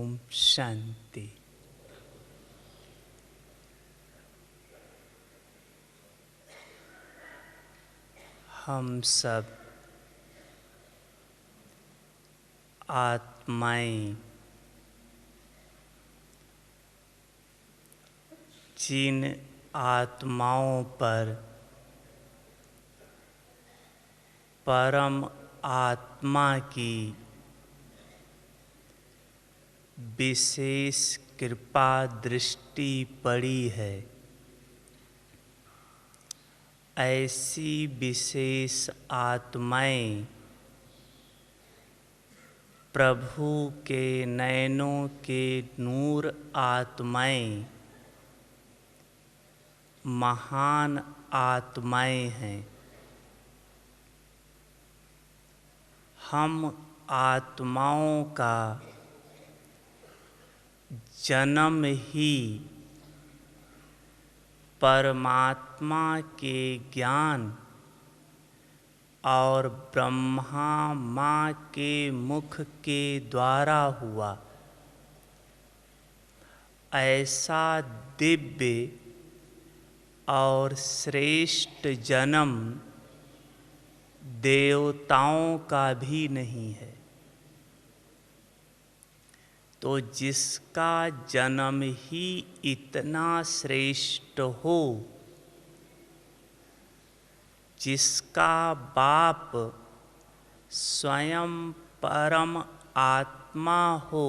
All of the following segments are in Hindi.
ओम शांति। हम सब आत्माएं जिन आत्माओं पर परम आत्मा की विशेष कृपा दृष्टि पड़ी है, ऐसी विशेष आत्माएं प्रभु के नयनों के नूर आत्माएं, महान आत्माएं हैं। हम आत्माओं का जन्म ही परमात्मा के ज्ञान और ब्रह्मा माँ के मुख के द्वारा हुआ। ऐसा दिव्य और श्रेष्ठ जन्म देवताओं का भी नहीं है। तो जिसका जन्म ही इतना श्रेष्ठ हो, जिसका बाप स्वयं परम आत्मा हो,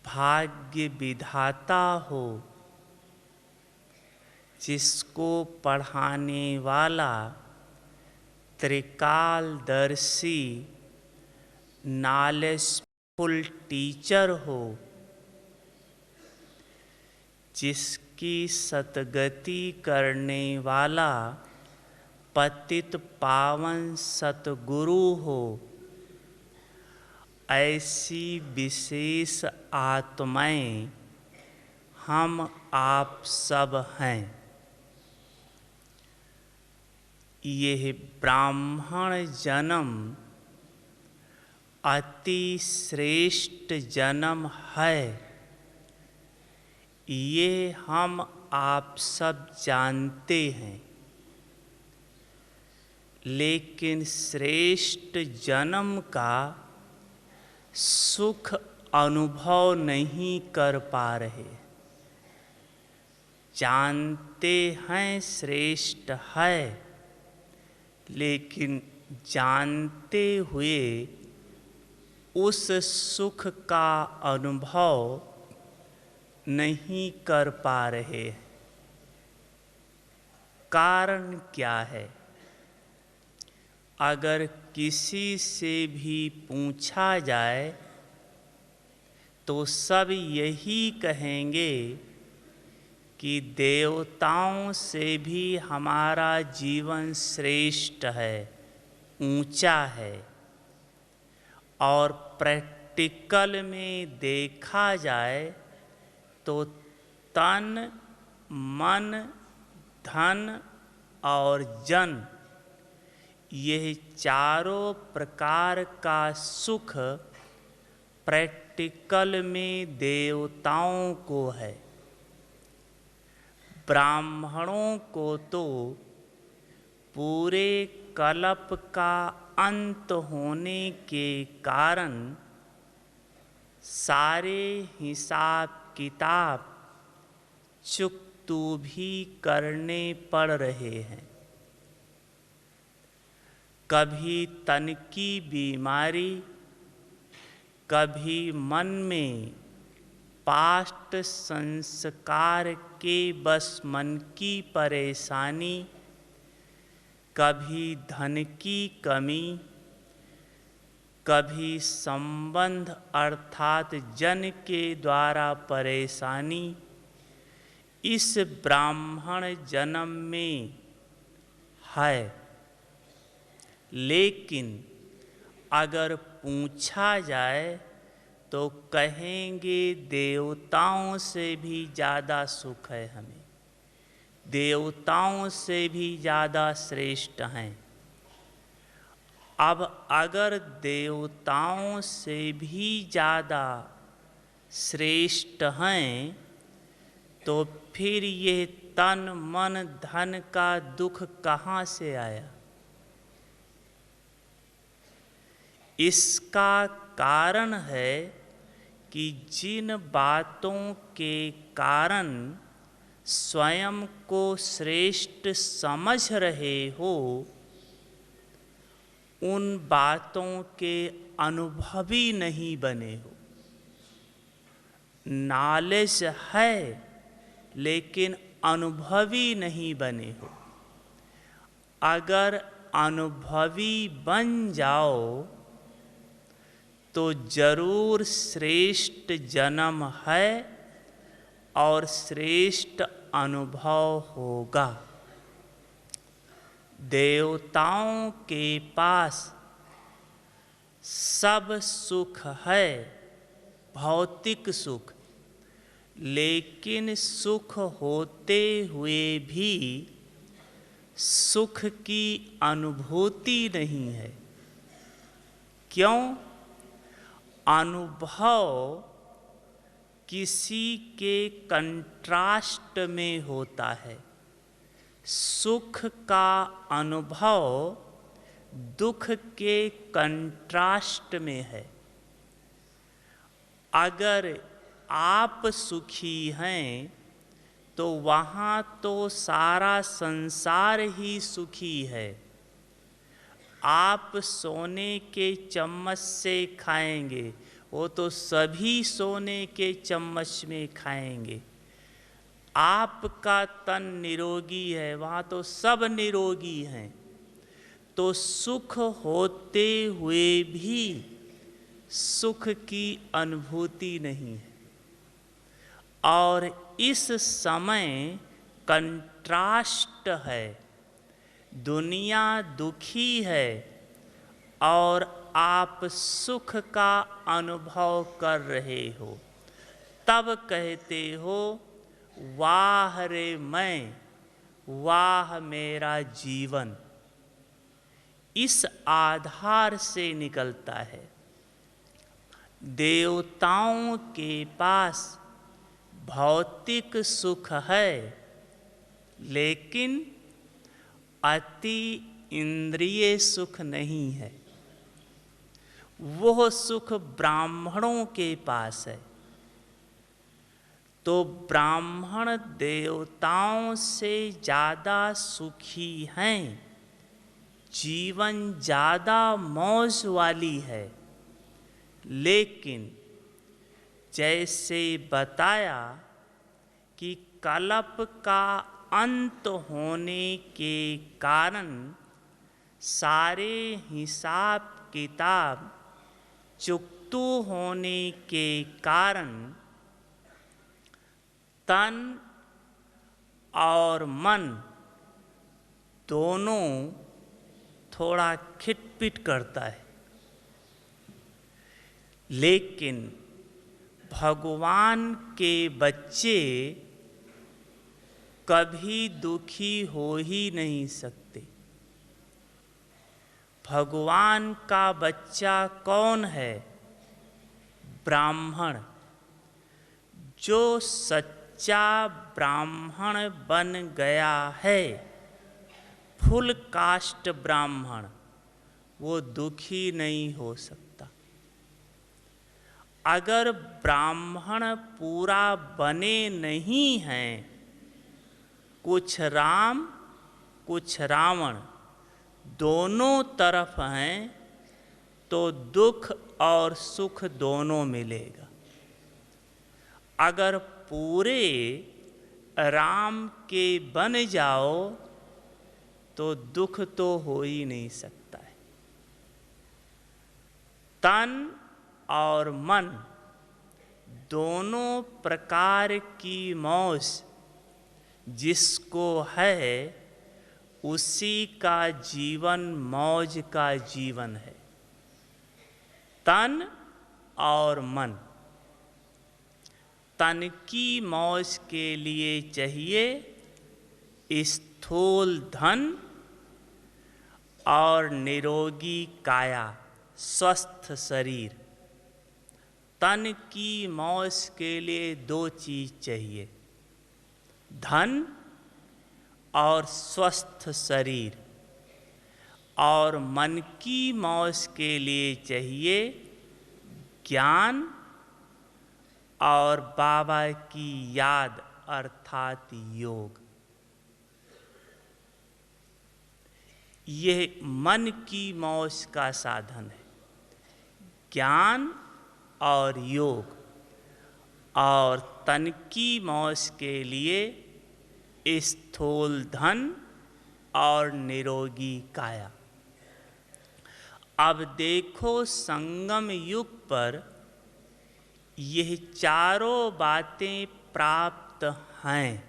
भाग्य विधाता हो, जिसको पढ़ाने वाला त्रिकालदर्शी नॉलेजफुल टीचर हो, जिसकी सतगति करने वाला पतित पावन सतगुरु हो, ऐसी विशेष आत्माएं हम आप सब हैं। यह ब्राह्मण जन्म अति श्रेष्ठ जन्म है, ये हम आप सब जानते हैं। लेकिन श्रेष्ठ जन्म का सुख अनुभव नहीं कर पा रहे। जानते हैं श्रेष्ठ है, लेकिन जानते हुए उस सुख का अनुभव नहीं कर पा रहे। कारण क्या है? अगर किसी से भी पूछा जाए तो सब यही कहेंगे कि देवताओं से भी हमारा जीवन श्रेष्ठ है, ऊंचा है। और प्रैक्टिकल में देखा जाए तो तन, मन, धन और जन, यह चारों प्रकार का सुख प्रैक्टिकल में देवताओं को है। ब्राह्मणों को तो पूरे कल्प का अंत होने के कारण सारे हिसाब किताब चुकतू भी करने पड़ रहे हैं। कभी तन की बीमारी, कभी मन में पास्ट संस्कार के बस मन की परेशानी, कभी धन की कमी, कभी संबंध अर्थात जन के द्वारा परेशानी, इस ब्राह्मण जन्म में है। लेकिन अगर पूछा जाए तो कहेंगे देवताओं से भी ज़्यादा सुख है हमें, देवताओं से भी ज़्यादा श्रेष्ठ हैं। अब अगर देवताओं से भी ज़्यादा श्रेष्ठ हैं, तो फिर ये तन मन धन का दुख कहाँ से आया? इसका कारण है कि जिन बातों के कारण स्वयं को श्रेष्ठ समझ रहे हो, उन बातों के अनुभवी नहीं बने हो। नॉलेज है लेकिन अनुभवी नहीं बने हो। अगर अनुभवी बन जाओ तो जरूर श्रेष्ठ जन्म है और श्रेष्ठ अनुभव होगा। देवताओं के पास सब सुख है, भौतिक सुख, लेकिन सुख होते हुए भी सुख की अनुभूति नहीं है। क्यों? अनुभव किसी के कंट्रास्ट में होता है। सुख का अनुभव दुख के कंट्रास्ट में है। अगर आप सुखी हैं तो वहाँ तो सारा संसार ही सुखी है। आप सोने के चम्मच से खाएंगे, वो तो सभी सोने के चम्मच में खाएंगे। आपका तन निरोगी है, वहाँ तो सब निरोगी हैं। तो सुख होते हुए भी सुख की अनुभूति नहीं है। और इस समय कंट्रास्ट है। दुनिया दुखी है और आप सुख का अनुभव कर रहे हो, तब कहते हो वाह रे मैं, वाह मेरा जीवन। इस आधार से निकलता है। देवताओं के पास भौतिक सुख है, लेकिन अति इंद्रिय सुख नहीं है। वो सुख ब्राह्मणों के पास है। तो ब्राह्मण देवताओं से ज़्यादा सुखी हैं, जीवन ज़्यादा मौज वाली है। लेकिन जैसे बताया कि कल्प का अंत होने के कारण सारे हिसाब किताब चुकतू होने के कारण तन और मन दोनों थोड़ा खिटपिट करता है। लेकिन भगवान के बच्चे कभी दुखी हो ही नहीं सकते। भगवान का बच्चा कौन है? ब्राह्मण। जो सच्चा ब्राह्मण बन गया है, फुल कास्ट ब्राह्मण, वो दुखी नहीं हो सकता। अगर ब्राह्मण पूरा बने नहीं हैं, कुछ राम कुछ रावण दोनों तरफ हैं, तो दुख और सुख दोनों मिलेगा। अगर पूरे राम के बन जाओ तो दुख तो हो ही नहीं सकता है। तन और मन दोनों प्रकार की मौज जिसको है, उसी का जीवन मौज का जीवन है। तन और मन। तन की मौज के लिए चाहिए स्थूल धन और निरोगी काया, स्वस्थ शरीर। तन की मौज के लिए दो चीज चाहिए, धन और स्वस्थ शरीर। और मन की मौज के लिए चाहिए ज्ञान और बाबा की याद अर्थात योग। यह मन की मौज का साधन है, ज्ञान और योग। और तन की मौज के लिए स्थूल धन और निरोगी काया। अब देखो, संगम युग पर यह चारों बातें प्राप्त हैं,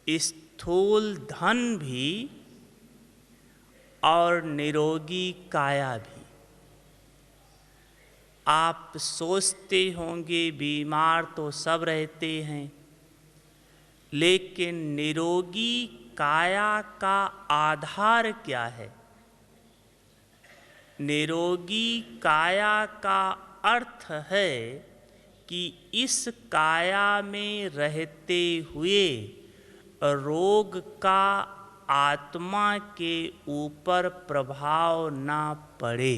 स्थूल धन भी और निरोगी काया भी। आप सोचते होंगे बीमार तो सब रहते हैं, लेकिन निरोगी काया का आधार क्या है? निरोगी काया का अर्थ है कि इस काया में रहते हुए रोग का आत्मा के ऊपर प्रभाव ना पड़े,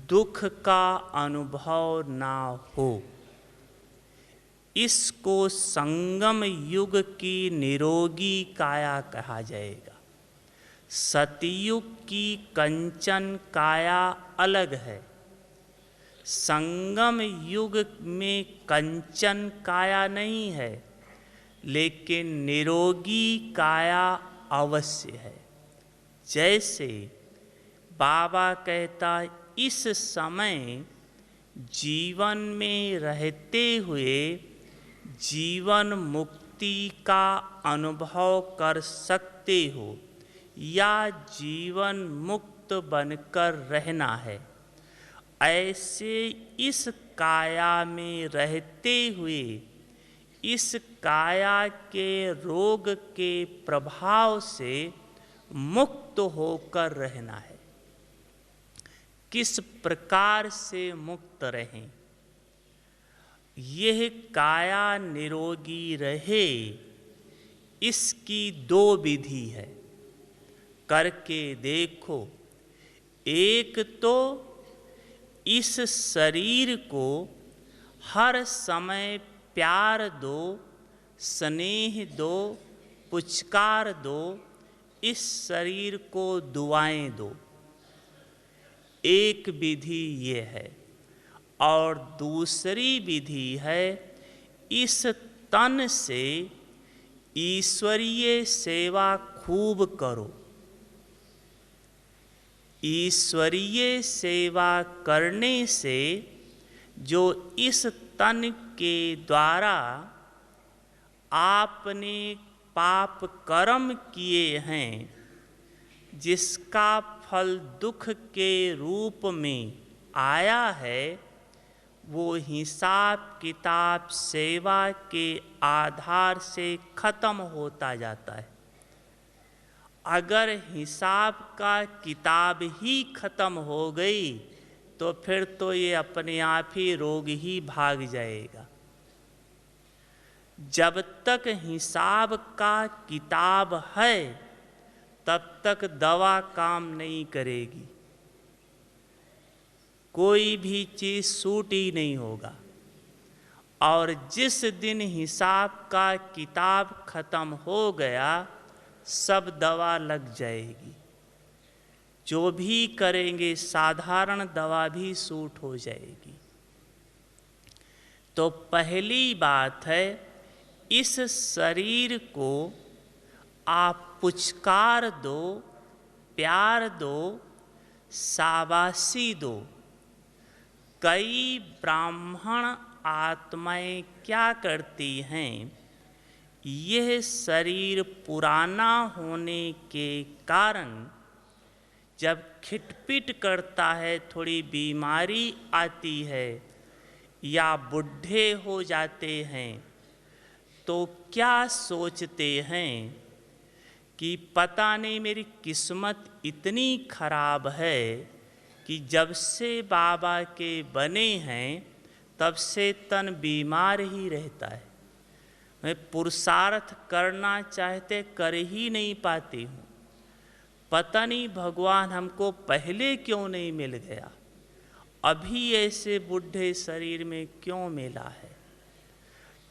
दुख का अनुभव ना हो। इसको संगम युग की निरोगी काया कहा जाएगा। सतयुग की कंचन काया अलग है, संगम युग में कंचन काया नहीं है, लेकिन निरोगी काया अवश्य है। जैसे बाबा कहता, इस समय जीवन में रहते हुए जीवन मुक्ति का अनुभव कर सकते हो या जीवन मुक्त बनकर रहना है। ऐसे इस काया में रहते हुए इस काया के रोग के प्रभाव से मुक्त होकर रहना है। किस प्रकार से मुक्त रहें? यह काया निरोगी रहे, इसकी दो विधि है, करके देखो। एक तो इस शरीर को हर समय प्यार दो, स्नेह दो, पुचकार दो, इस शरीर को दुआएं दो। एक विधि ये है। और दूसरी विधि है, इस तन से ईश्वरीय सेवा खूब करो। ईश्वरीय सेवा करने से जो इस तन के द्वारा आपने पाप कर्म किए हैं, जिसका फल दुख के रूप में आया है, वो हिसाब किताब सेवा के आधार से खत्म होता जाता है। अगर हिसाब का किताब ही खत्म हो गई तो फिर तो ये अपने आप ही रोग ही भाग जाएगा। जब तक हिसाब का किताब है तब तक दवा काम नहीं करेगी, कोई भी चीज सूट ही नहीं होगा। और जिस दिन हिसाब का किताब खत्म हो गया, सब दवा लग जाएगी। जो भी करेंगे साधारण दवा भी सूट हो जाएगी। तो पहली बात है, इस शरीर को आप पुचकार दो, प्यार दो, शाबाशी दो। कई ब्राह्मण आत्माएं क्या करती हैं, यह शरीर पुराना होने के कारण जब खिटपिट करता है, थोड़ी बीमारी आती है या बुढ़े हो जाते हैं, तो क्या सोचते हैं कि पता नहीं मेरी किस्मत इतनी खराब है कि जब से बाबा के बने हैं तब से तन बीमार ही रहता है। मैं पुरुषार्थ करना चाहते कर ही नहीं पाती हूँ। पता नहीं भगवान हमको पहले क्यों नहीं मिल गया, अभी ऐसे बूढ़े शरीर में क्यों मिला है।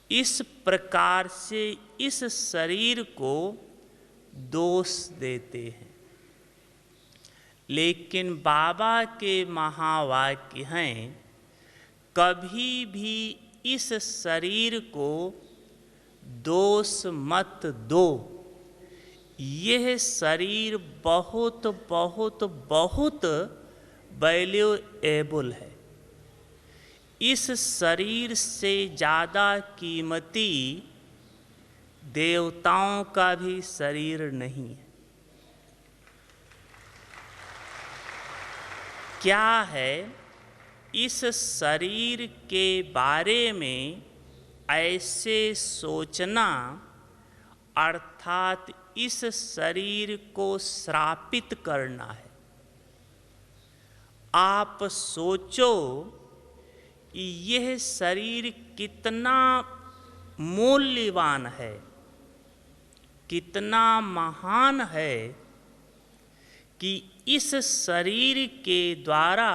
इस प्रकार से इस शरीर को दोष देते हैं। लेकिन बाबा के महावाक्य हैं, कभी भी इस शरीर को दोष मत दो। यह शरीर बहुत बहुत बहुत वैल्यूएबल है। इस शरीर से ज़्यादा कीमती देवताओं का भी शरीर नहीं है। क्या है, इस शरीर के बारे में ऐसे सोचना अर्थात इस शरीर को श्रापित करना है। आप सोचो यह शरीर कितना मूल्यवान है, कितना महान है कि इस शरीर के द्वारा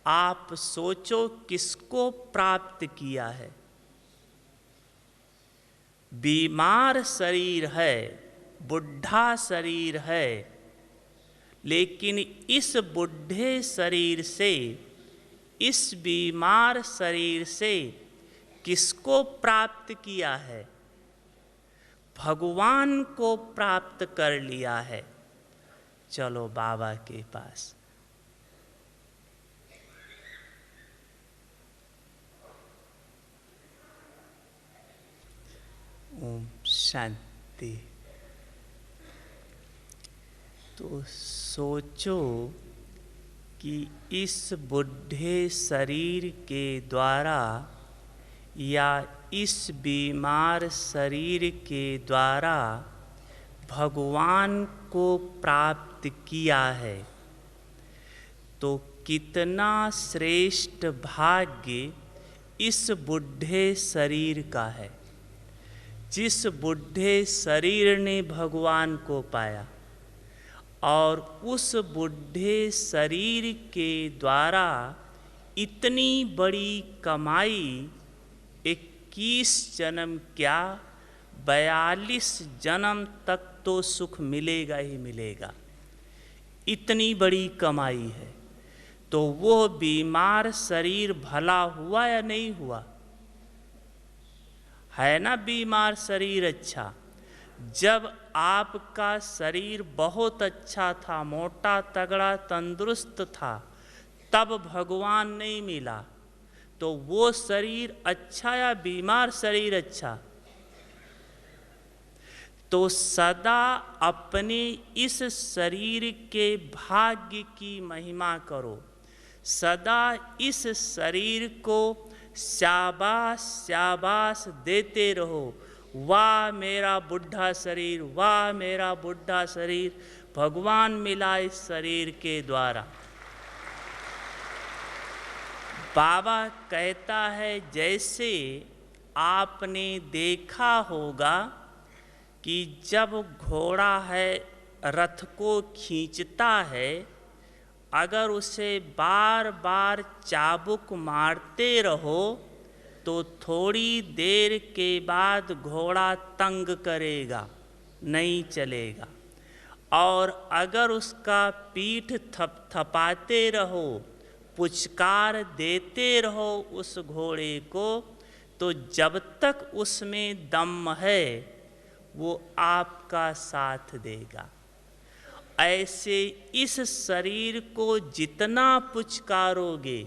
आप सोचो किसको प्राप्त किया है। बीमार शरीर है, बुढ़ा शरीर है, लेकिन इस बुढ़े शरीर से, इस बीमार शरीर से किसको प्राप्त किया है? भगवान को प्राप्त कर लिया है। चलो बाबा के पास। ओम शांति। तो सोचो कि इस बुढ़े शरीर के द्वारा या इस बीमार शरीर के द्वारा भगवान को प्राप्त किया है, तो कितना श्रेष्ठ भाग्य इस बुढ़े शरीर का है, जिस बुढ़े शरीर ने भगवान को पाया। और उस बुढ़े शरीर के द्वारा इतनी बड़ी कमाई 21 जन्म क्या 42 जन्म तक तो सुख मिलेगा ही मिलेगा। इतनी बड़ी कमाई है। तो वो बीमार शरीर भला हुआ या नहीं हुआ? है ना बीमार शरीर अच्छा। जब आपका शरीर बहुत अच्छा था, मोटा तगड़ा तंदुरुस्त था, तब भगवान नहीं मिला, तो वो शरीर अच्छा या बीमार शरीर अच्छा? तो सदा अपने इस शरीर के भाग्य की महिमा करो। सदा इस शरीर को शाबाश शाबाश देते रहो। वाह मेरा बुढ़ा शरीर, वाह मेरा बुढ़ा शरीर, भगवान मिला इस शरीर के द्वारा। बाबा कहता है, जैसे आपने देखा होगा कि जब घोड़ा है रथ को खींचता है, अगर उसे बार बार चाबुक मारते रहो तो थोड़ी देर के बाद घोड़ा तंग करेगा, नहीं चलेगा। और अगर उसका पीठ थपथपाते रहो, पुचकार देते रहो उस घोड़े को, तो जब तक उसमें दम है वो आपका साथ देगा। ऐसे इस शरीर को जितना पुचकारोगे,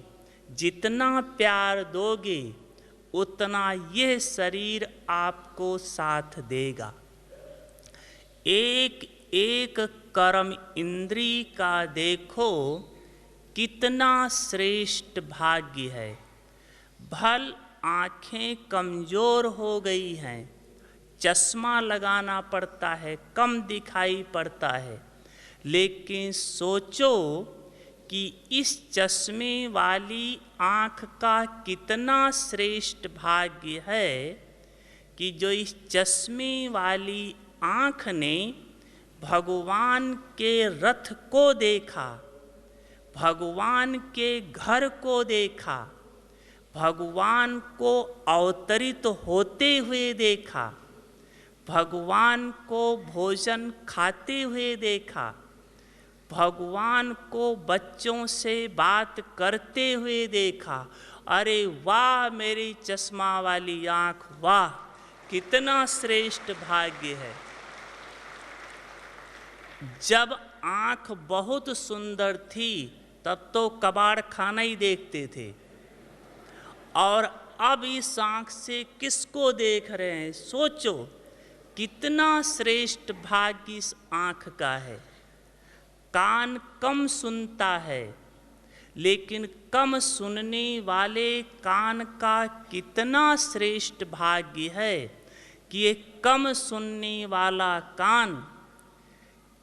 जितना प्यार दोगे, उतना यह शरीर आपको साथ देगा। एक एक कर्म इंद्री का देखो कितना श्रेष्ठ भाग्य है। भल आँखें कमज़ोर हो गई हैं, चश्मा लगाना पड़ता है, कम दिखाई पड़ता है। लेकिन सोचो कि इस चश्मे वाली आँख का कितना श्रेष्ठ भाग्य है कि जो इस चश्मे वाली आँख ने भगवान के रथ को देखा, भगवान के घर को देखा, भगवान को अवतरित होते हुए देखा, भगवान को भोजन खाते हुए देखा, भगवान को बच्चों से बात करते हुए देखा। अरे वाह मेरी चश्मा वाली आँख, वाह कितना श्रेष्ठ भाग्य है। जब आँख बहुत सुंदर थी तब तो कबाड़ खाना ही देखते थे, और अब इस आँख से किसको देख रहे हैं? सोचो कितना श्रेष्ठ भाग्य इस आँख का है। कान कम सुनता है, लेकिन कम सुनने वाले कान का कितना श्रेष्ठ भाग्य है कि ये कम सुनने वाला कान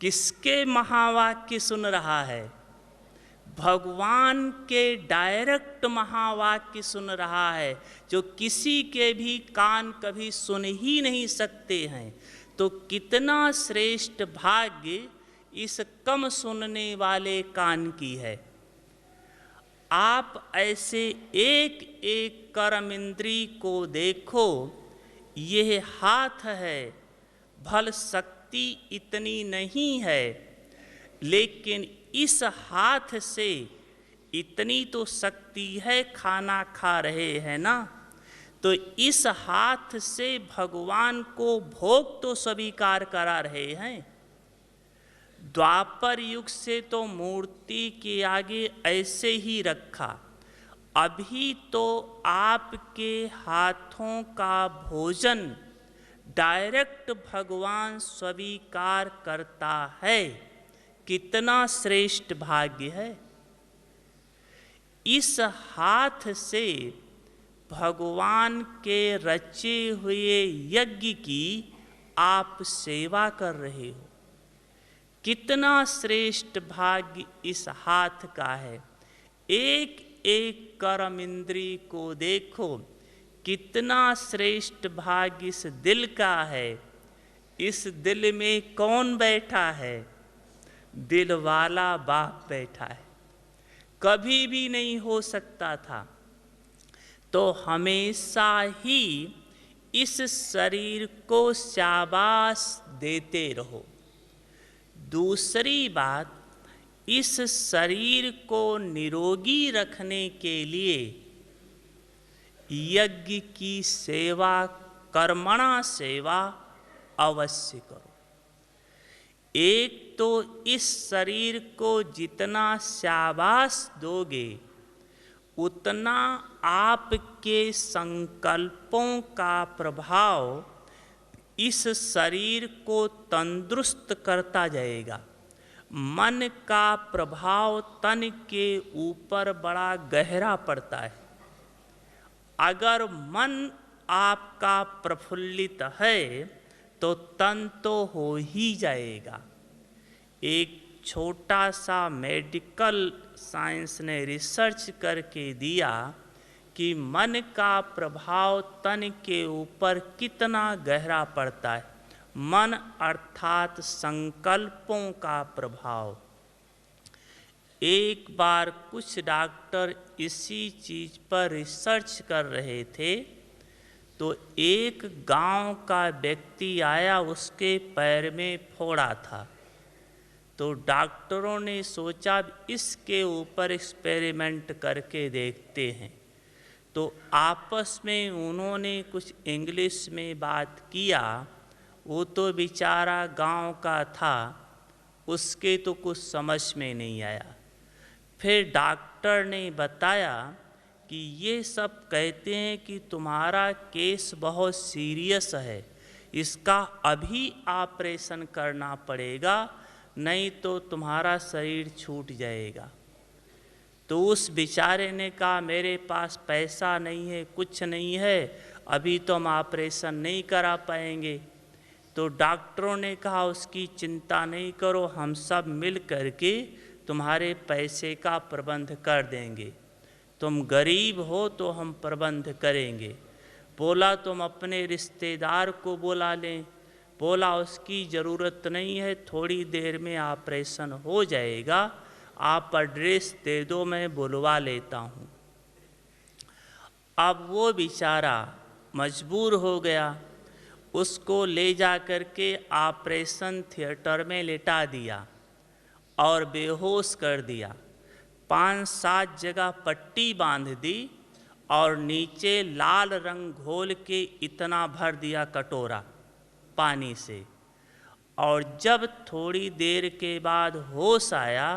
किसके महावाक्य सुन रहा है? भगवान के डायरेक्ट महावाक्य सुन रहा है, जो किसी के भी कान कभी सुन ही नहीं सकते हैं। तो कितना श्रेष्ठ भाग्य इस कम सुनने वाले कान की है। आप ऐसे एक एक कर्म इंद्री को देखो। यह हाथ है, भल शक्ति इतनी नहीं है, लेकिन इस हाथ से इतनी तो शक्ति है, खाना खा रहे हैं ना, तो इस हाथ से भगवान को भोग तो स्वीकार करा रहे हैं। द्वापर युग से तो मूर्ति के आगे ऐसे ही रखा, अभी तो आपके हाथों का भोजन डायरेक्ट भगवान स्वीकार करता है। कितना श्रेष्ठ भाग्य है। इस हाथ से भगवान के रचे हुए यज्ञ की आप सेवा कर रहे हो। कितना श्रेष्ठ भाग्य इस हाथ का है। एक एक कर्म इंद्री को देखो, कितना श्रेष्ठ भाग्य इस दिल का है। इस दिल में कौन बैठा है? दिल वाला बाप बैठा है। कभी भी नहीं हो सकता था, तो हमेशा ही इस शरीर को शाबाश देते रहो। दूसरी बात, इस शरीर को निरोगी रखने के लिए यज्ञ की सेवा, कर्मणा सेवा अवश्य करो। एक तो इस शरीर को जितना शाबाश दोगे, उतना आपके संकल्पों का प्रभाव इस शरीर को तंदुरुस्त करता जाएगा। मन का प्रभाव तन के ऊपर बड़ा गहरा पड़ता है। अगर मन आपका प्रफुल्लित है तो तन तो हो ही जाएगा। एक छोटा सा मेडिकल साइंस ने रिसर्च करके दिया कि मन का प्रभाव तन के ऊपर कितना गहरा पड़ता है। मन अर्थात संकल्पों का प्रभाव। एक बार कुछ डॉक्टर इसी चीज़ पर रिसर्च कर रहे थे, तो एक गांव का व्यक्ति आया, उसके पैर में फोड़ा था। तो डॉक्टरों ने सोचा इसके ऊपर एक्सपेरिमेंट करके देखते हैं। तो आपस में उन्होंने कुछ इंग्लिश में बात किया। वो तो बेचारा गांव का था, उसके तो कुछ समझ में नहीं आया। फिर डॉक्टर ने बताया कि ये सब कहते हैं कि तुम्हारा केस बहुत सीरियस है, इसका अभी ऑपरेशन करना पड़ेगा, नहीं तो तुम्हारा शरीर छूट जाएगा। तो उस बेचारे ने कहा मेरे पास पैसा नहीं है, कुछ नहीं है, अभी तो हम ऑपरेशन नहीं करा पाएंगे। तो डॉक्टरों ने कहा उसकी चिंता नहीं करो, हम सब मिल करके तुम्हारे पैसे का प्रबंध कर देंगे, तुम गरीब हो तो हम प्रबंध करेंगे। बोला तुम अपने रिश्तेदार को बुला लें। बोला उसकी ज़रूरत नहीं है, थोड़ी देर में ऑपरेशन हो जाएगा, आप एड्रेस दे दो मैं बुलवा लेता हूँ। अब वो बेचारा मजबूर हो गया, उसको ले जा कर के ऑपरेशन थिएटर में लेटा दिया और बेहोश कर दिया। 5-7 जगह पट्टी बांध दी और नीचे लाल रंग घोल के इतना भर दिया कटोरा पानी से। और जब थोड़ी देर के बाद होश आया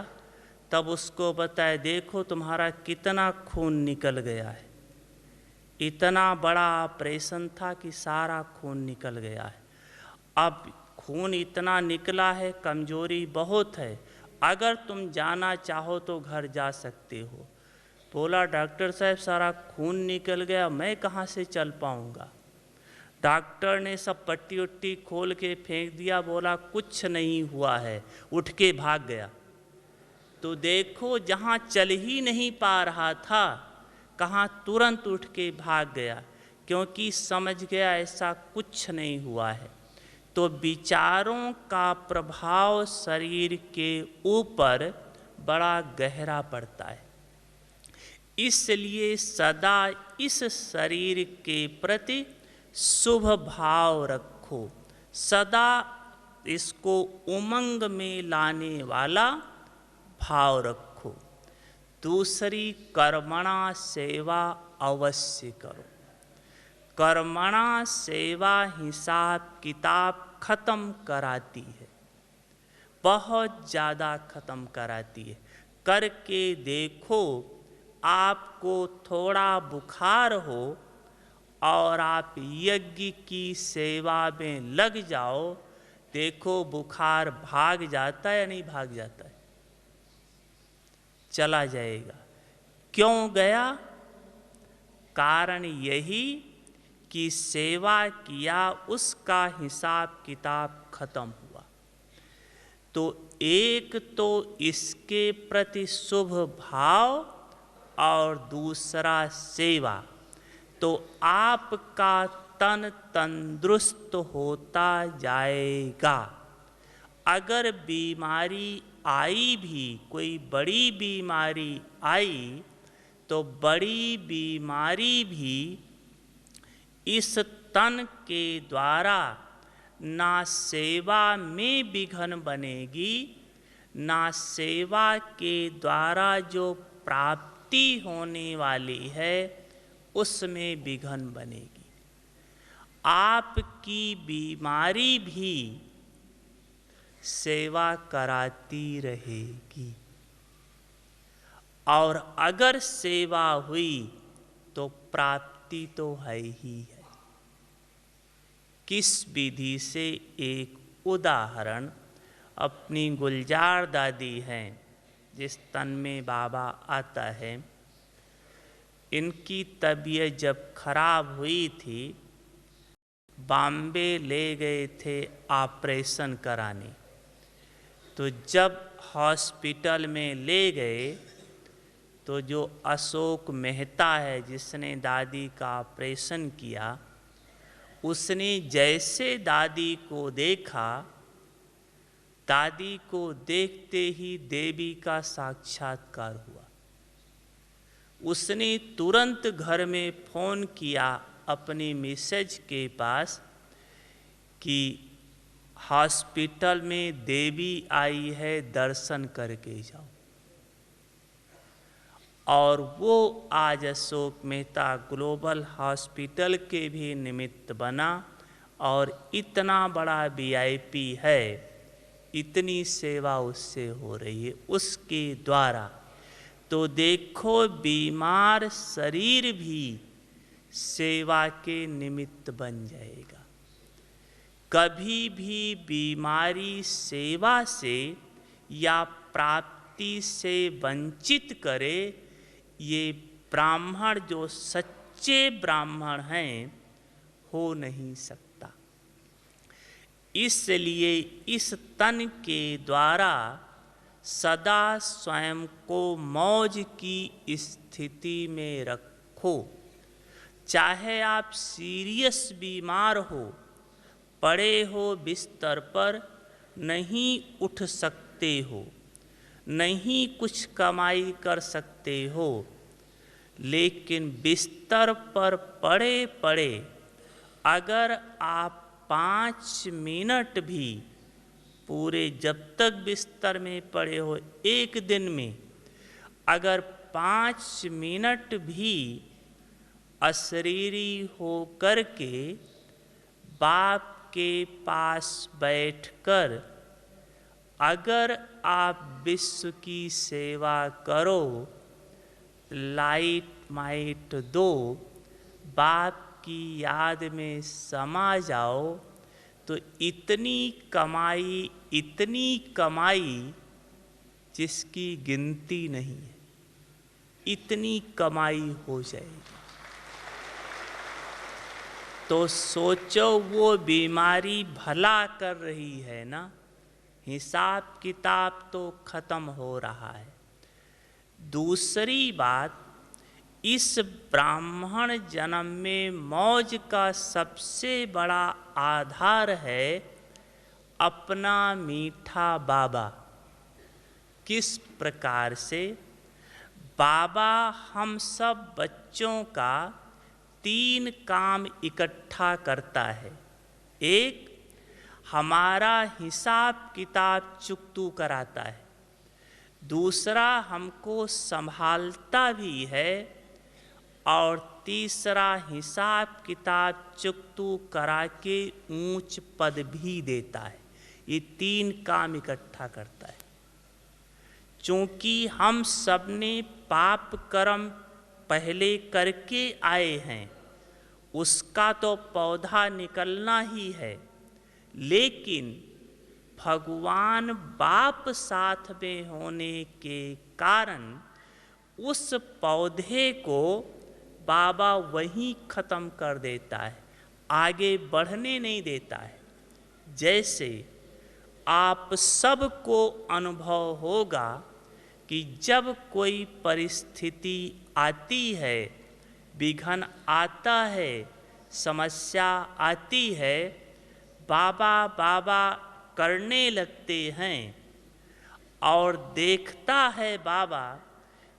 तब उसको बताया, देखो तुम्हारा कितना खून निकल गया है। इतना बड़ा ऑपरेशन था कि सारा खून निकल गया है। अब खून इतना निकला है, कमजोरी बहुत है, अगर तुम जाना चाहो तो घर जा सकते हो। बोला डॉक्टर साहब सारा खून निकल गया, मैं कहाँ से चल पाऊँगा। डॉक्टर ने सब पट्टी उट्टी खोल के फेंक दिया, बोला कुछ नहीं हुआ है, उठ के भाग गया। तो देखो जहाँ चल ही नहीं पा रहा था, कहाँ तुरंत उठ के भाग गया, क्योंकि समझ गया ऐसा कुछ नहीं हुआ है। तो विचारों का प्रभाव शरीर के ऊपर बड़ा गहरा पड़ता है। इसलिए सदा इस शरीर के प्रति शुभ भाव रखो, सदा इसको उमंग में लाने वाला भाव रखो। दूसरी, कर्मणा सेवा अवश्य करो। कर्मणा सेवा हिसाब किताब खत्म कराती है, बहुत ज़्यादा खत्म कराती है। करके देखो, आपको थोड़ा बुखार हो और आप यज्ञ की सेवा में लग जाओ, देखो बुखार भाग जाता है या नहीं भाग जाता है? चला जाएगा। क्यों गया? कारण यही कि सेवा किया, उसका हिसाब किताब खत्म हुआ। तो एक तो इसके प्रति शुभ भाव और दूसरा सेवा, तो आपका तन तंदुरुस्त होता जाएगा। अगर बीमारी आई भी, कोई बड़ी बीमारी आई, तो बड़ी बीमारी भी इस तन के द्वारा ना सेवा में विघ्न बनेगी, ना सेवा के द्वारा जो प्राप्ति होने वाली है उसमें विघ्न बनेगी। आपकी बीमारी भी सेवा कराती रहेगी, और अगर सेवा हुई तो प्राप्ति तो है ही है। किस विधि से? एक उदाहरण, अपनी गुलजार दादी हैं जिस तन में बाबा आता है, इनकी तबीयत जब खराब हुई थी, बॉम्बे ले गए थे ऑपरेशन कराने। तो जब हॉस्पिटल में ले गए तो जो अशोक मेहता है जिसने दादी का ऑपरेशन किया, उसने जैसे दादी को देखा, दादी को देखते ही देवी का साक्षात्कार हुआ। उसने तुरंत घर में फ़ोन किया अपनी मिसेज के पास कि हॉस्पिटल में देवी आई है, दर्शन करके जाओ। और वो आज अशोक मेहता ग्लोबल हॉस्पिटल के भी निमित्त बना और इतना बड़ा वीआईपी है, इतनी सेवा उससे हो रही है उसके द्वारा। तो देखो बीमार शरीर भी सेवा के निमित्त बन जाएगा। कभी भी बीमारी सेवा से या प्राप्ति से वंचित करे, ये ब्राह्मण जो सच्चे ब्राह्मण हैं हो नहीं सकता। इसलिए इस तन के द्वारा सदा स्वयं को मौज की स्थिति में रखो। चाहे आप सीरियस बीमार हो, पड़े हो बिस्तर पर, नहीं उठ सकते हो, नहीं कुछ कमाई कर सकते हो, लेकिन बिस्तर पर पड़े पड़े अगर आप 5 मिनट भी पूरे, जब तक बिस्तर में पड़े हो, एक दिन में अगर 5 मिनट भी अशरीरी हो करके बाप के पास बैठकर अगर आप विश्व की सेवा करो, लाइट माइट दो, बाप की याद में समा जाओ, तो इतनी कमाई जिसकी गिनती नहीं है, इतनी कमाई हो जाएगी। तो सोचो वो बीमारी भला कर रही है ना, हिसाब किताब तो खत्म हो रहा है। दूसरी बात, इस ब्राह्मण जन्म में मौज का सबसे बड़ा आधार है अपना मीठा बाबा। किस प्रकार से? बाबा हम सब बच्चों का 3 काम इकट्ठा करता है। एक, हमारा हिसाब किताब चुकतू कराता है। दूसरा, हमको संभालता भी है। और तीसरा, हिसाब किताब चुकतू करा के ऊंच पद भी देता है। ये 3 काम इकट्ठा करता है। चूंकि हम सब ने पाप कर्म पहले करके आए हैं, उसका तो पौधा निकलना ही है, लेकिन भगवान बाप साथ में होने के कारण उस पौधे को बाबा वहीं खत्म कर देता है, आगे बढ़ने नहीं देता है। जैसे आप सबको अनुभव होगा कि जब कोई परिस्थिति आती है, विघ्न आता है, समस्या आती है, बाबा बाबा करने लगते हैं और देखता है बाबा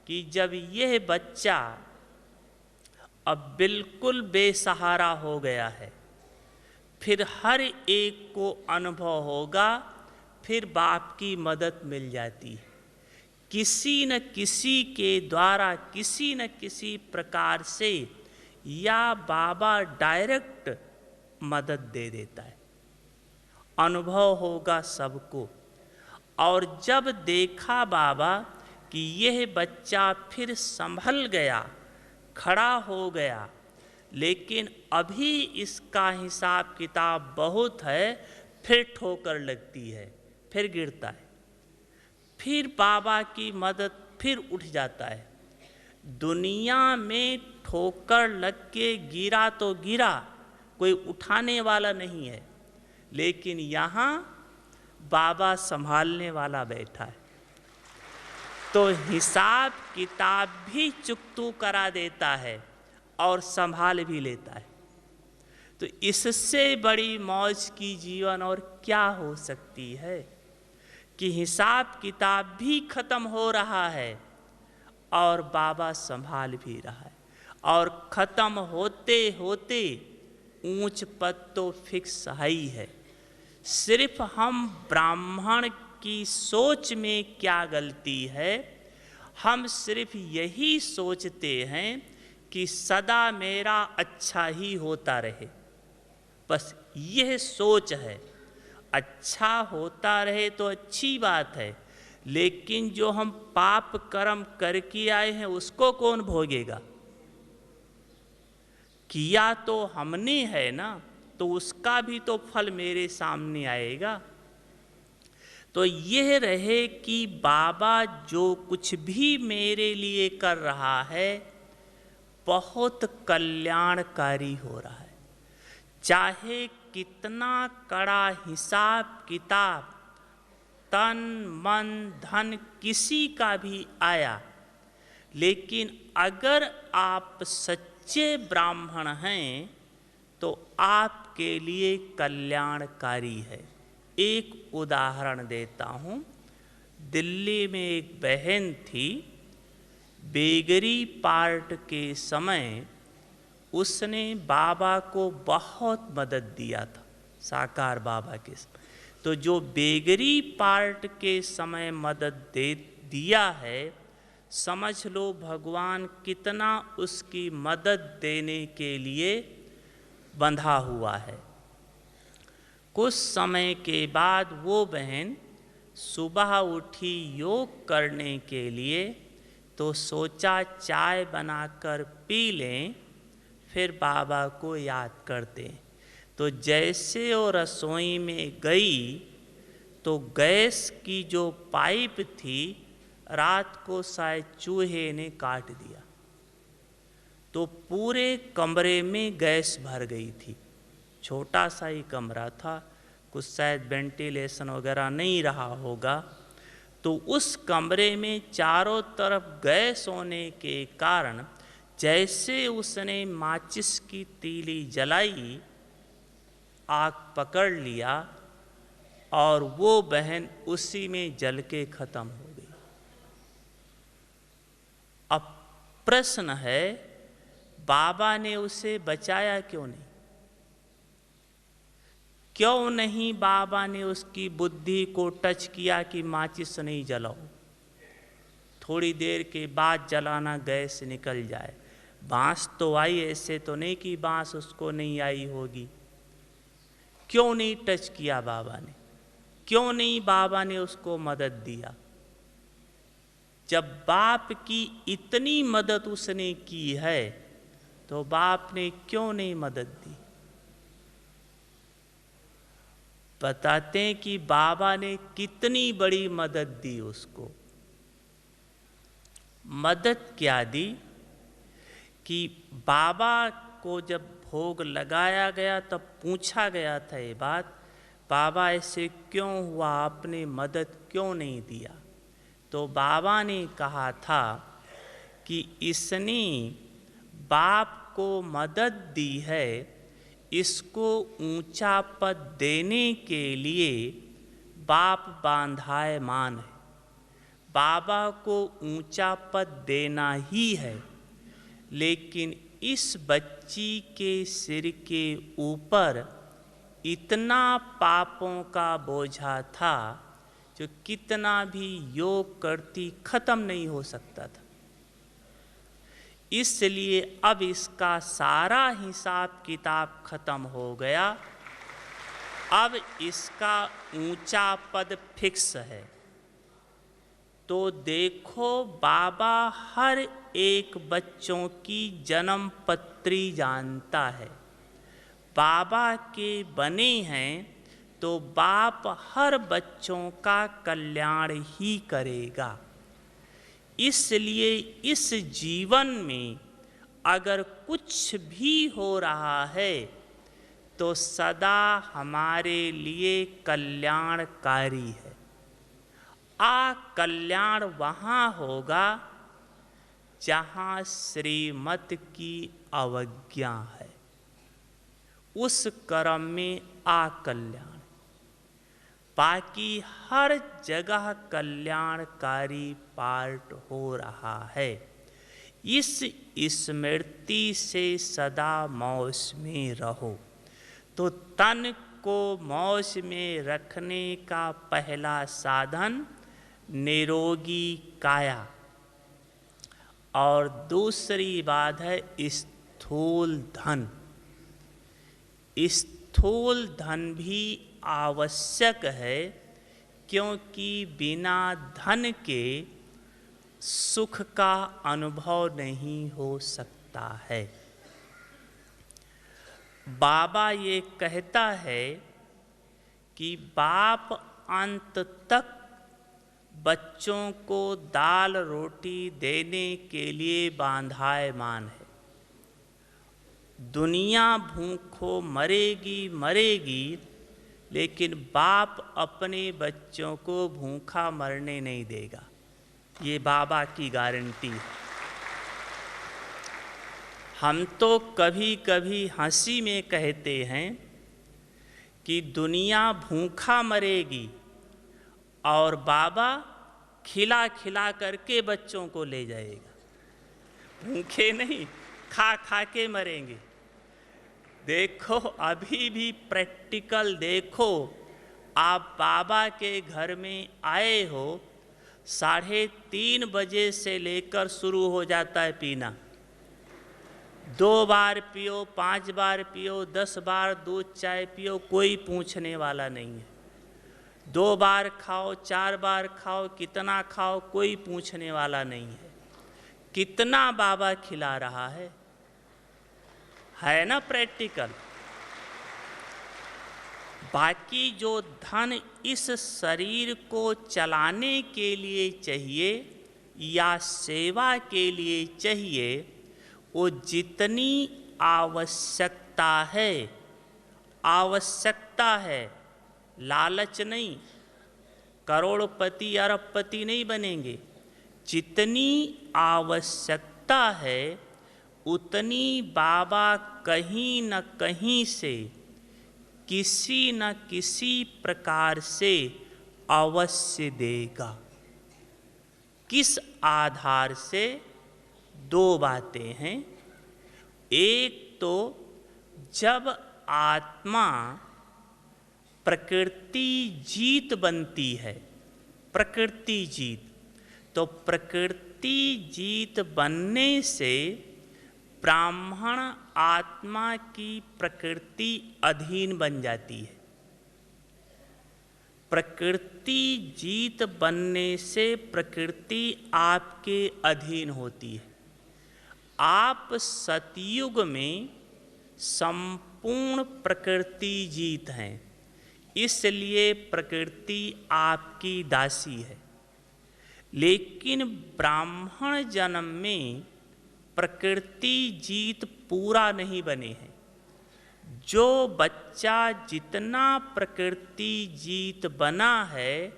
कि जब यह बच्चा अब बिल्कुल बेसहारा हो गया है, फिर हर एक को अनुभव होगा, फिर बाप की मदद मिल जाती है। किसी न किसी के द्वारा, किसी न किसी प्रकार से, या बाबा डायरेक्ट मदद दे देता है। अनुभव होगा सबको। और जब देखा बाबा कि यह बच्चा फिर संभल गया, खड़ा हो गया, लेकिन अभी इसका हिसाब किताब बहुत है, फिर ठोकर लगती है, फिर गिरता है, फिर बाबा की मदद, फिर उठ जाता है। दुनिया में ठोकर लग के गिरा तो गिरा, कोई उठाने वाला नहीं है, लेकिन यहाँ बाबा संभालने वाला बैठा है। तो हिसाब किताब भी चुकतू करा देता है और संभाल भी लेता है। तो इससे बड़ी मौज की जीवन और क्या हो सकती है कि हिसाब किताब भी खत्म हो रहा है और बाबा संभाल भी रहा है। और खत्म होते होते ऊंच पद तो फिक्स ही है। सिर्फ हम ब्राह्मण की सोच में क्या गलती है, हम सिर्फ यही सोचते हैं कि सदा मेरा अच्छा ही होता रहे, बस यह सोच है। अच्छा होता रहे तो अच्छी बात है, लेकिन जो हम पाप कर्म करके आए हैं उसको कौन भोगेगा? किया तो हमने है ना, तो उसका भी तो फल मेरे सामने आएगा। तो यह रहे कि बाबा जो कुछ भी मेरे लिए कर रहा है बहुत कल्याणकारी हो रहा है। चाहे कितना कड़ा हिसाब किताब तन मन धन किसी का भी आया, लेकिन अगर आप सच्चे ब्राह्मण हैं तो आपके लिए कल्याणकारी है। एक उदाहरण देता हूँ। दिल्ली में एक बहन थी, बेगरी पार्ट के समय उसने बाबा को बहुत मदद दिया था, साकार बाबा के समय। तो जो बेगरी पार्ट के समय मदद दिया है, समझ लो भगवान कितना उसकी मदद देने के लिए बंधा हुआ है। कुछ समय के बाद वो बहन सुबह उठी योग करने के लिए, तो सोचा चाय बनाकर पी लें, फिर बाबा को याद करते। तो जैसे वो रसोई में गई तो गैस की जो पाइप थी, रात को शायद चूहे ने काट दिया, तो पूरे कमरे में गैस भर गई थी। छोटा सा ही कमरा था, कुछ शायद वेंटिलेशन वगैरह नहीं रहा होगा। तो उस कमरे में चारों तरफ गैस होने के कारण जैसे उसने माचिस की तीली जलाई, आग पकड़ लिया और वो बहन उसी में जल के खत्म हो गई। अब प्रश्न है, बाबा ने उसे बचाया क्यों नहीं? क्यों नहीं बाबा ने उसकी बुद्धि को टच किया कि माचिस नहीं जलाओ, थोड़ी देर के बाद जलाना, गैस निकल जाए। बांस तो आई, ऐसे तो नहीं कि बांस उसको नहीं आई होगी। क्यों नहीं टच किया बाबा ने? क्यों नहीं बाबा ने उसको मदद दिया? जब बाप की इतनी मदद उसने की है तो बाप ने क्यों नहीं मदद दी? बताते हैं कि बाबा ने कितनी बड़ी मदद दी उसको। मदद क्या दी कि बाबा को जब भोग लगाया गया तब पूछा गया था ये बात, बाबा ऐसे क्यों हुआ, आपने मदद क्यों नहीं दिया? तो बाबा ने कहा था कि इसने बाप को मदद दी है, इसको ऊंचा पद देने के लिए बाप बांधायमान है। बाबा को ऊंचा पद देना ही है, लेकिन इस बच्ची के सिर के ऊपर इतना पापों का बोझा था जो कितना भी योग करती खत्म नहीं हो सकता था। इसलिए अब इसका सारा हिसाब किताब खत्म हो गया। अब इसका ऊंचा पद फिक्स है। तो देखो, बाबा हर एक बच्चों की जन्म पत्री जानता है। बाबा के बने हैं तो बाप हर बच्चों का कल्याण ही करेगा। इसलिए इस जीवन में अगर कुछ भी हो रहा है तो सदा हमारे लिए कल्याणकारी है। कल्याण वहाँ होगा जहाँ श्रीमत की अवज्ञा है, उस कर्म में कल्याण। बाकी हर जगह कल्याणकारी पार्ट हो रहा है। इस स्मृति से सदा मौज में रहो। तो तन को मौज में रखने का पहला साधन निरोगी काया, और दूसरी बात है स्थूल धन। स्थूल धन भी आवश्यक है, क्योंकि बिना धन के सुख का अनुभव नहीं हो सकता है। बाबा ये कहता है कि बाप अंत तक बच्चों को दाल रोटी देने के लिए बांधायमान है। दुनिया भूखों मरेगी मरेगी, लेकिन बाप अपने बच्चों को भूखा मरने नहीं देगा। ये बाबा की गारंटी है। हम तो कभी कभी हंसी में कहते हैं कि दुनिया भूखा मरेगी और बाबा खिला खिला करके बच्चों को ले जाएगा। भूखे नहीं, खा खा के मरेंगे। देखो, अभी भी प्रैक्टिकल देखो। आप बाबा के घर में आए हो, 3:30 बजे से लेकर शुरू हो जाता है पीना। 2 बार पियो, 5 बार पियो, 10 बार दूध चाय पियो, कोई पूछने वाला नहीं है। 2 बार खाओ, 4 बार खाओ, कितना खाओ, कोई पूछने वाला नहीं है। कितना बाबा खिला रहा है ना प्रैक्टिकल। बाकी जो धन इस शरीर को चलाने के लिए चाहिए या सेवा के लिए चाहिए, वो जितनी आवश्यकता है, लालच नहीं। करोड़पति अरबपति नहीं बनेंगे। जितनी आवश्यकता है उतनी बाबा कहीं न कहीं से, किसी न किसी प्रकार से अवश्य देगा। किस आधार से? 2 बातें हैं। एक तो जब आत्मा प्रकृति जीत बनती है, प्रकृति जीत, तो प्रकृति जीत बनने से ब्राह्मण आत्मा की प्रकृति अधीन बन जाती है। प्रकृति जीत बनने से प्रकृति आपके अधीन होती है। आप सतयुग में संपूर्ण प्रकृति जीत हैं, इसलिए प्रकृति आपकी दासी है। लेकिन ब्राह्मण जन्म में प्रकृति जीत पूरा नहीं बने हैं। जो बच्चा जितना प्रकृति जीत बना है,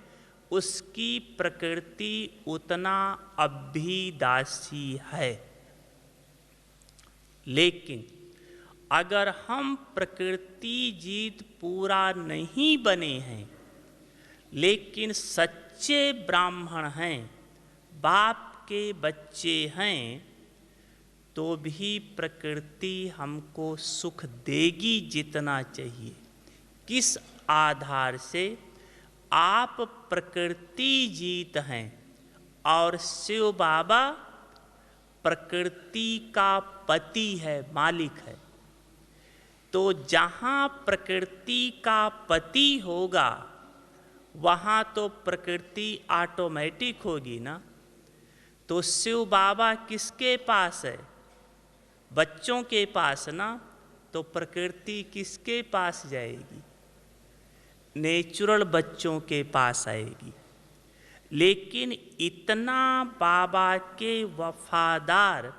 उसकी प्रकृति उतना अब भी दासी है। लेकिन अगर हम प्रकृति जीत पूरा नहीं बने हैं, लेकिन सच्चे ब्राह्मण हैं, बाप के बच्चे हैं, तो भी प्रकृति हमको सुख देगी जितना चाहिए। किस आधार से? आप प्रकृति जीत हैं और शिव बाबा प्रकृति का पति है, मालिक है। तो जहाँ प्रकृति का पति होगा, वहाँ तो प्रकृति ऑटोमेटिक होगी ना। तो शिव बाबा किसके पास है? बच्चों के पास ना। तो प्रकृति किसके पास जाएगी? नेचुरल बच्चों के पास आएगी। लेकिन इतना बाबा के वफादार,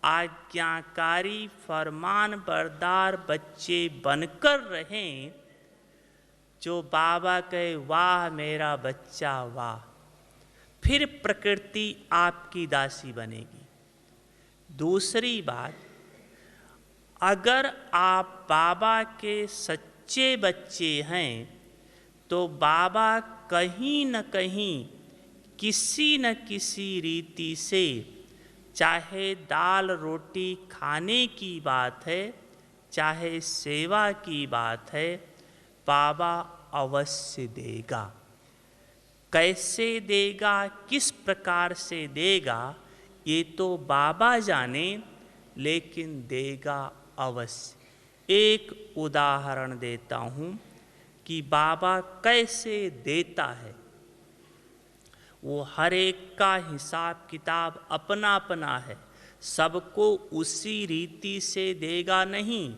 आज्ञाकारी, फरमान बरदार बच्चे बनकर रहें, जो बाबा कहे वाह मेरा बच्चा वाह, फिर प्रकृति आपकी दासी बनेगी। दूसरी बात, अगर आप बाबा के सच्चे बच्चे हैं, तो बाबा कहीं न कहीं किसी न किसी रीति से, चाहे दाल रोटी खाने की बात है, चाहे सेवा की बात है, बाबा अवश्य देगा। कैसे देगा, किस प्रकार से देगा, ये तो बाबा जाने, लेकिन देगा अवश्य। एक उदाहरण देता हूँ कि बाबा कैसे देता है। वो हर एक का हिसाब किताब अपना अपना है, सबको उसी रीति से देगा नहीं,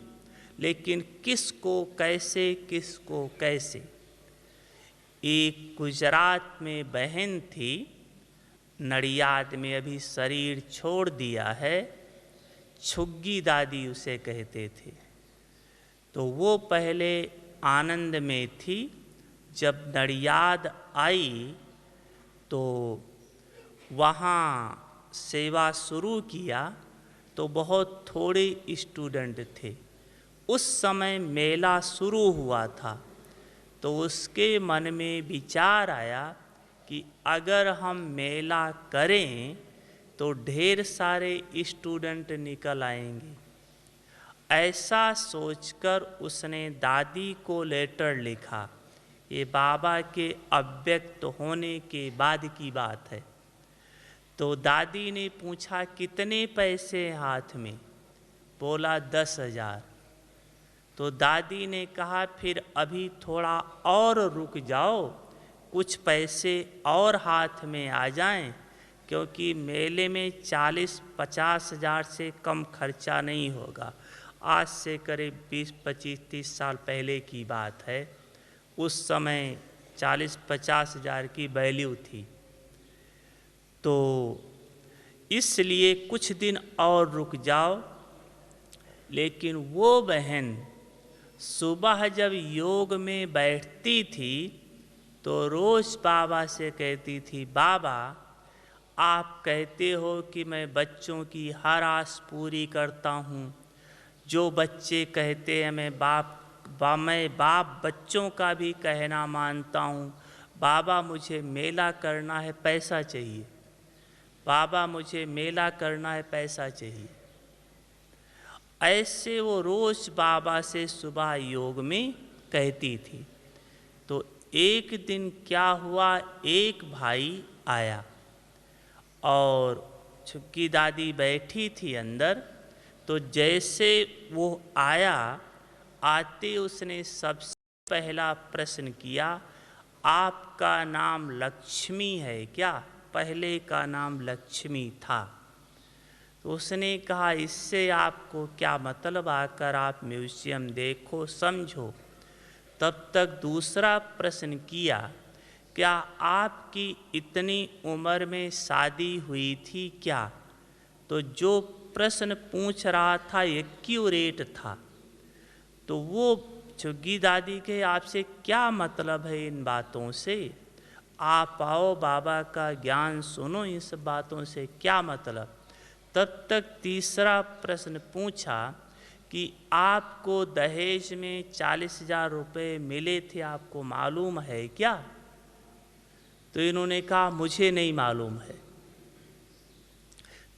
लेकिन किसको कैसे, किसको कैसे। एक गुजरात में बहन थी, नडियाद में अभी शरीर छोड़ दिया है। छुग्गी दादी उसे कहते थे। तो वो पहले आनंद में थी। जब नडियाद आई तो वहाँ सेवा शुरू किया तो बहुत थोड़े स्टूडेंट थे। उस समय मेला शुरू हुआ था, तो उसके मन में विचार आया कि अगर हम मेला करें तो ढेर सारे स्टूडेंट निकल आएंगे। ऐसा सोचकर उसने दादी को लेटर लिखा। ये बाबा के अव्यक्त होने के बाद की बात है। तो दादी ने पूछा कितने पैसे हाथ में? बोला 10,000। तो दादी ने कहा फिर अभी थोड़ा और रुक जाओ, कुछ पैसे और हाथ में आ जाएं, क्योंकि मेले में 40-50 हज़ार से कम खर्चा नहीं होगा। आज से करीब 20-25-30 साल पहले की बात है। उस समय 40-50 हज़ार की वैल्यू थी। तो इसलिए कुछ दिन और रुक जाओ। लेकिन वो बहन सुबह जब योग में बैठती थी तो रोज़ बाबा से कहती थी, बाबा आप कहते हो कि मैं बच्चों की हर आस पूरी करता हूँ, जो बच्चे कहते हैं मैं बाप बच्चों का भी कहना मानता हूँ। बाबा मुझे मेला करना है, पैसा चाहिए। बाबा मुझे मेला करना है, पैसा चाहिए। ऐसे वो रोज़ बाबा से सुबह योग में कहती थी। तो एक दिन क्या हुआ, एक भाई आया और छुग्गी दादी बैठी थी अंदर। तो जैसे वो आया, आते उसने सबसे पहला प्रश्न किया, आपका नाम लक्ष्मी है क्या? पहले का नाम लक्ष्मी था। तो उसने कहा इससे आपको क्या मतलब, आकर आप म्यूजियम देखो समझो। तब तक दूसरा प्रश्न किया, क्या आपकी इतनी उम्र में शादी हुई थी क्या? तो जो प्रश्न पूछ रहा था एक्यूरेट था। तो वो छुग्गी दादी के आपसे क्या मतलब है इन बातों से? आप आओ बाबा का ज्ञान सुनो, इन सब बातों से क्या मतलब? तब तक तीसरा प्रश्न पूछा कि आपको दहेज में 40,000 रुपये मिले थे, आपको मालूम है क्या? तो इन्होंने कहा मुझे नहीं मालूम है।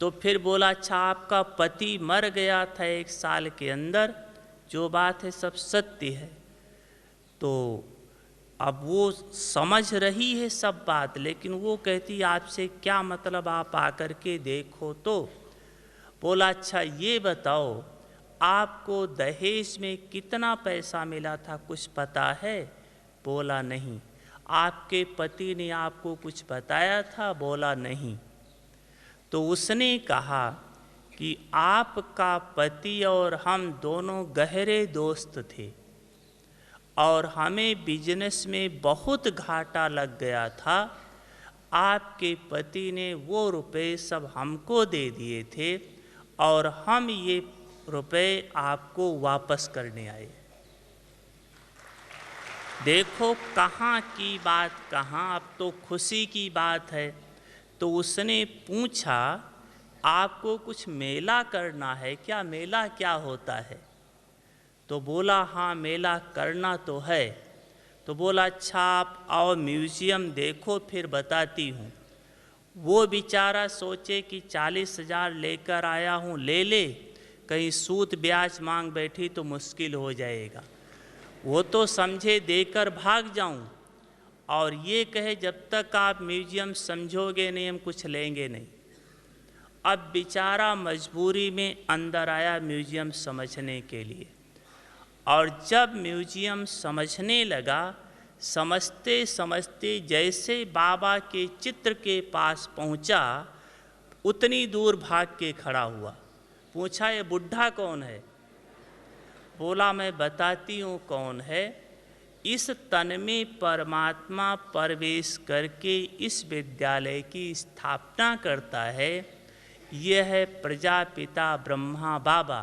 तो फिर बोला अच्छा आपका पति मर गया था 1 साल के अंदर, जो बात है सब सत्य है। तो अब वो समझ रही है सब बात, लेकिन वो कहती आपसे क्या मतलब, आप आकर के देखो। तो बोला अच्छा ये बताओ आपको दहेज में कितना पैसा मिला था, कुछ पता है? बोला नहीं। आपके पति ने आपको कुछ बताया था? बोला नहीं। तो उसने कहा कि आपका पति और हम दोनों गहरे दोस्त थे और हमें बिजनेस में बहुत घाटा लग गया था। आपके पति ने वो रुपए सब हमको दे दिए थे और हम ये रुपए आपको वापस करने आए। देखो कहाँ की बात कहाँ, अब तो खुशी की बात है। तो उसने पूछा आपको कुछ मेला करना है क्या? मेला क्या होता है? तो बोला हाँ मेला करना तो है। तो बोला अच्छा आप आओ म्यूज़ियम देखो फिर बताती हूँ। वो बेचारा सोचे कि 40,000 लेकर आया हूँ, ले ले, कहीं सूद ब्याज मांग बैठी तो मुश्किल हो जाएगा। वो तो समझे देकर भाग जाऊँ और ये कहे जब तक आप म्यूज़ियम समझोगे नहीं हम कुछ लेंगे नहीं। अब बेचारा मजबूरी में अंदर आया म्यूज़ियम समझने के लिए। और जब म्यूज़ियम समझने लगा, समझते समझते जैसे बाबा के चित्र के पास पहुंचा, उतनी दूर भाग के खड़ा हुआ। पूछा ये बुढ़ा कौन है? बोला मैं बताती हूँ कौन है। इस तन में परमात्मा प्रवेश करके इस विद्यालय की स्थापना करता है। यह है प्रजापिता ब्रह्मा बाबा।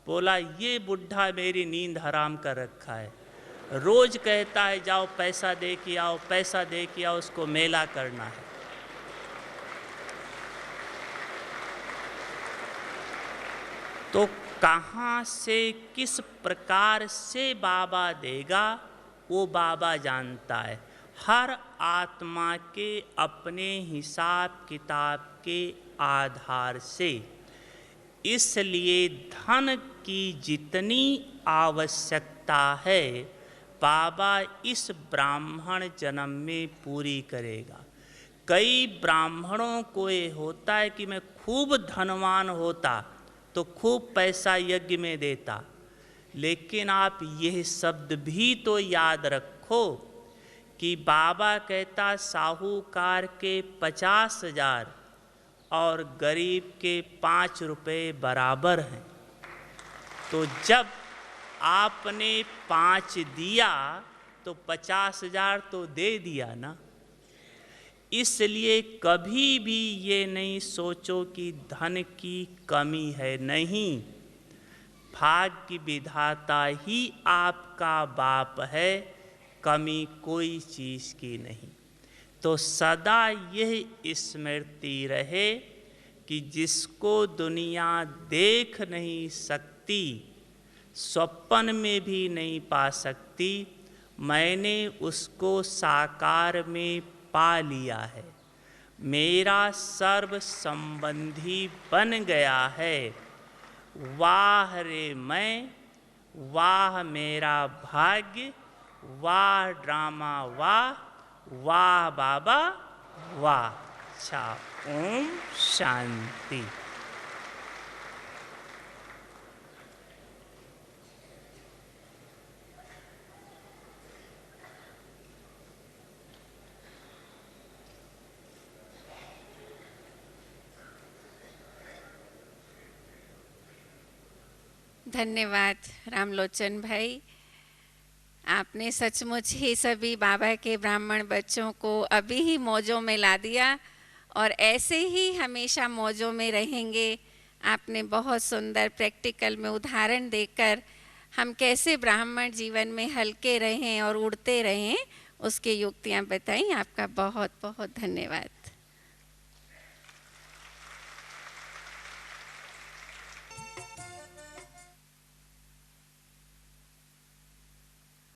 बोला ये बुढ़ा मेरी नींद हराम कर रखा है, रोज कहता है जाओ पैसा दे के आओ, पैसा दे के आओ, उसको मेला करना है। तो कहाँ से किस प्रकार से बाबा देगा वो बाबा जानता है। हर आत्मा के अपने हिसाब किताब के आधार से। इसलिए धन की जितनी आवश्यकता है बाबा इस ब्राह्मण जन्म में पूरी करेगा। कई ब्राह्मणों को ये होता है कि मैं खूब धनवान होता तो खूब पैसा यज्ञ में देता, लेकिन आप यह शब्द भी तो याद रखो कि बाबा कहता साहूकार के 50,000 और गरीब के 5 रुपये बराबर हैं। तो जब आपने 5 दिया तो 50,000 तो दे दिया ना। इसलिए कभी भी ये नहीं सोचो कि धन की कमी है, नहीं। भाग्य विधाता ही आपका बाप है, कमी कोई चीज़ की नहीं। तो सदा यह स्मृति रहे कि जिसको दुनिया देख नहीं सकती, स्वप्न में भी नहीं पा सकती, मैंने उसको साकार में पा लिया है। मेरा सर्व संबंधी बन गया है। वाह रे मैं, वाह मेरा भाग्य, वाह ड्रामा, वाह वाह बाबा वाह। अच्छा, ओम शांति। धन्यवाद रामलोचन भाई, आपने सचमुच ही सभी बाबा के ब्राह्मण बच्चों को अभी ही मौजों में ला दिया और ऐसे ही हमेशा मौजों में रहेंगे। आपने बहुत सुंदर प्रैक्टिकल में उदाहरण देकर हम कैसे ब्राह्मण जीवन में हल्के रहें और उड़ते रहें उसकी युक्तियाँ बताई। आपका बहुत बहुत धन्यवाद।